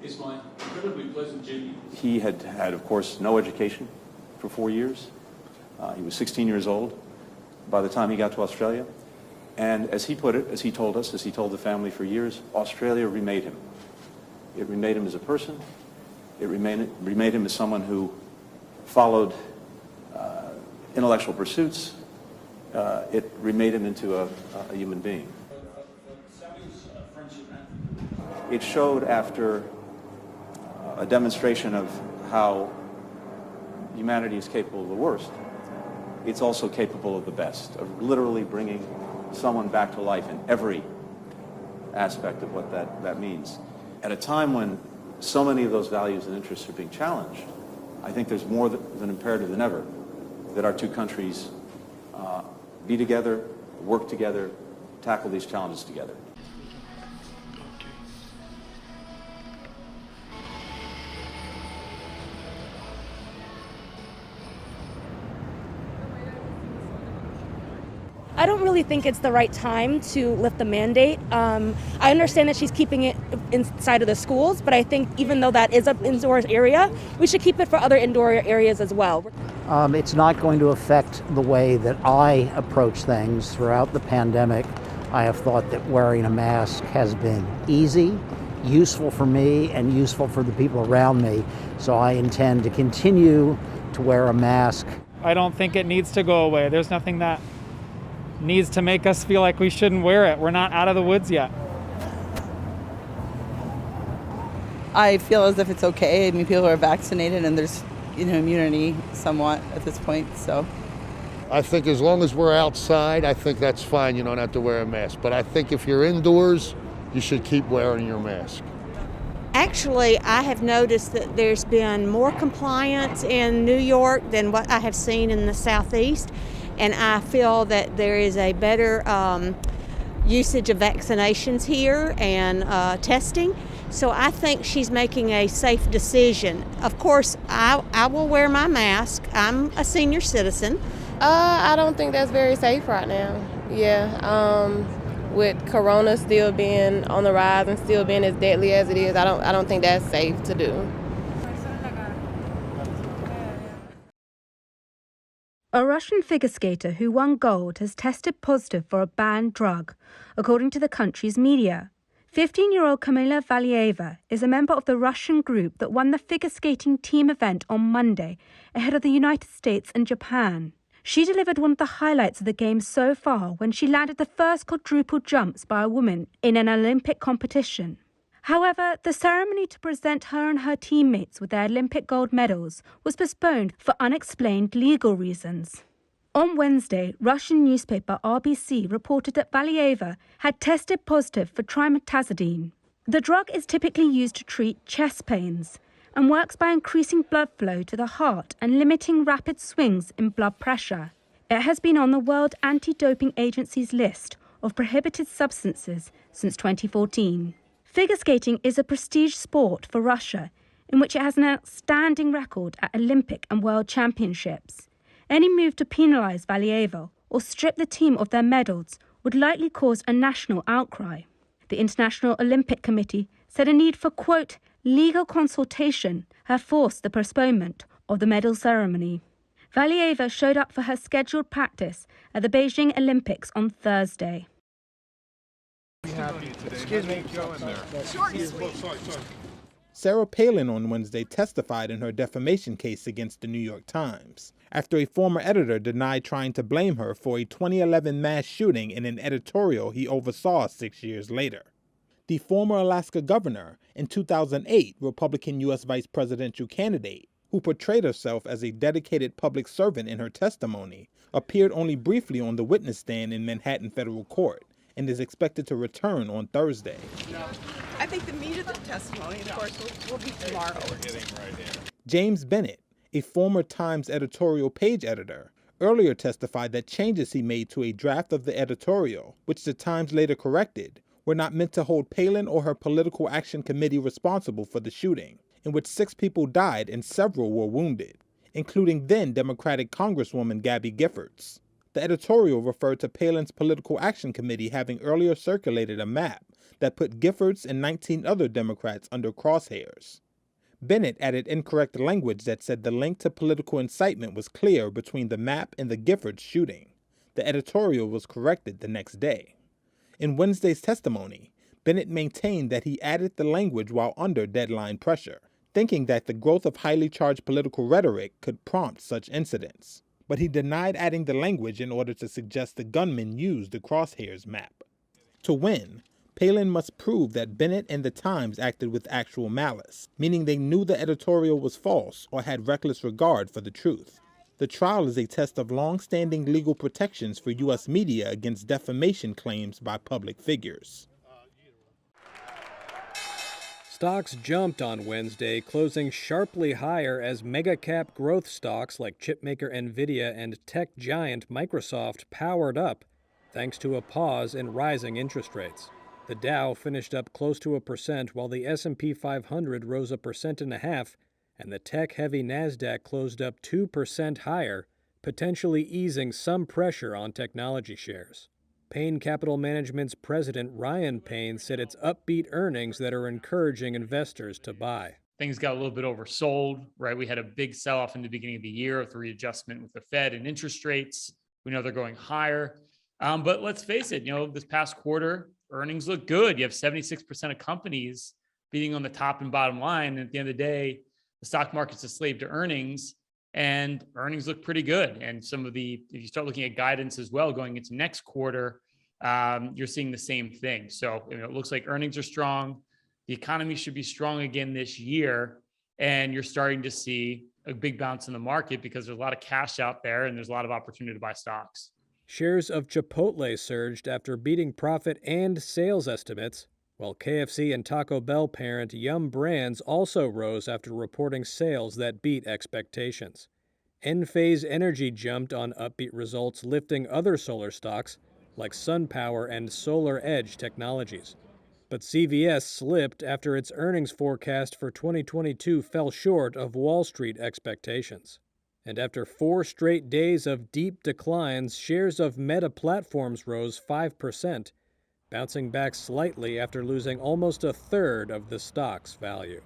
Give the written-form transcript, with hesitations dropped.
It's my incredibly pleasant duty. He had, of course, no education for 4 years. He was 16 years old by the time he got to Australia. And as he put it, as he told us, as he told the family for years, Australia remade him. It remade him as a person. It remade him as someone who followed intellectual pursuits. It remade him into a human being. It showed after a demonstration of how humanity is capable of the worst, it's also capable of the best, of literally bringing someone back to life in every aspect of what that means. At a time when so many of those values and interests are being challenged, I think there's more than imperative than ever that our two countries be together, work together, tackle these challenges together. I don't really think it's the right time to lift the mandate. I understand that she's keeping it inside of the schools, but I think even though that is an indoor area, we should keep it for other indoor areas as well. It's not going to affect the way that I approach things. Throughout the pandemic, I have thought that wearing a mask has been easy, useful for me, and useful for the people around me. So I intend to continue to wear a mask. I don't think it needs to go away. There's nothing that needs to make us feel like we shouldn't wear it. We're not out of the woods yet. I feel as if it's okay. I mean, people are vaccinated and there's, immunity somewhat at this point, so. I think as long as we're outside, I think that's fine. You don't have to wear a mask. But I think if you're indoors, you should keep wearing your mask. Actually, I have noticed that there's been more compliance in New York than what I have seen in the Southeast. And I feel that there is a better usage of vaccinations here and testing. So I think she's making a safe decision. Of course, I will wear my mask. I'm a senior citizen. I don't think that's very safe right now. Yeah, with Corona still being on the rise and still being as deadly as it is, I don't think that's safe to do. A Russian figure skater who won gold has tested positive for a banned drug, according to the country's media. 15-year-old Kamila Valieva is a member of the Russian group that won the figure skating team event on Monday ahead of the United States and Japan. She delivered one of the highlights of the games so far when she landed the first quadruple jumps by a woman in an Olympic competition. However, the ceremony to present her and her teammates with their Olympic gold medals was postponed for unexplained legal reasons. On Wednesday, Russian newspaper RBC reported that Valieva had tested positive for trimetazidine. The drug is typically used to treat chest pains and works by increasing blood flow to the heart and limiting rapid swings in blood pressure. It has been on the World Anti-Doping Agency's list of prohibited substances since 2014. Figure skating is a prestige sport for Russia, in which it has an outstanding record at Olympic and World Championships. Any move to penalise Valieva or strip the team of their medals would likely cause a national outcry. The International Olympic Committee said a need for, quote, legal consultation have forced the postponement of the medal ceremony. Valieva showed up for her scheduled practice at the Beijing Olympics on Thursday. Excuse me. Sarah Palin on Wednesday testified in her defamation case against the New York Times after a former editor denied trying to blame her for a 2011 mass shooting in an editorial he oversaw 6 years later. The former Alaska governor and 2008 Republican U.S. vice presidential candidate, who portrayed herself as a dedicated public servant in her testimony, appeared only briefly on the witness stand in Manhattan federal court and is expected to return on Thursday. I think the meat of the testimony, of course, will be tomorrow. James Bennett, a former Times editorial page editor, earlier testified that changes he made to a draft of the editorial, which the Times later corrected, were not meant to hold Palin or her political action committee responsible for the shooting, in which 6 people died and several were wounded, including then Democratic Congresswoman Gabby Giffords. The editorial referred to Palin's Political Action Committee having earlier circulated a map that put Giffords and 19 other Democrats under crosshairs. Bennett added incorrect language that said the link to political incitement was clear between the map and the Giffords shooting. The editorial was corrected the next day. In Wednesday's testimony, Bennett maintained that he added the language while under deadline pressure, thinking that the growth of highly charged political rhetoric could prompt such incidents. But he denied adding the language in order to suggest the gunman used the crosshairs map. To win, Palin must prove that Bennett and the Times acted with actual malice, meaning they knew the editorial was false or had reckless regard for the truth. The trial is a test of long-standing legal protections for U.S. media against defamation claims by public figures. Stocks jumped on Wednesday, closing sharply higher as mega-cap growth stocks like chipmaker Nvidia and tech giant Microsoft powered up, thanks to a pause in rising interest rates. The Dow finished up close to 1%, while the S&P 500 rose 1.5%, and the tech-heavy Nasdaq closed up 2% higher, potentially easing some pressure on technology shares. Payne Capital Management's president, Ryan Payne, said it's upbeat earnings that are encouraging investors to buy. Things got a little bit oversold, right? We had a big sell-off in the beginning of the year with the readjustment with the Fed and interest rates. We know they're going higher. But let's face it, this past quarter, earnings look good. You have 76% of companies beating on the top and bottom line. And at the end of the day, the stock market's a slave to earnings, and earnings look pretty good. And if you start looking at guidance as well, going into next quarter, you're seeing the same thing. So it looks like earnings are strong. The economy should be strong again this year. And you're starting to see a big bounce in the market because there's a lot of cash out there and there's a lot of opportunity to buy stocks. Shares of Chipotle surged after beating profit and sales estimates, while KFC and Taco Bell parent Yum Brands also rose after reporting sales that beat expectations. Enphase Energy jumped on upbeat results, lifting other solar stocks like SunPower and Solar Edge Technologies. But CVS slipped after its earnings forecast for 2022 fell short of Wall Street expectations. And after 4 straight days of deep declines, shares of Meta Platforms rose 5%, bouncing back slightly after losing almost a third of the stock's value.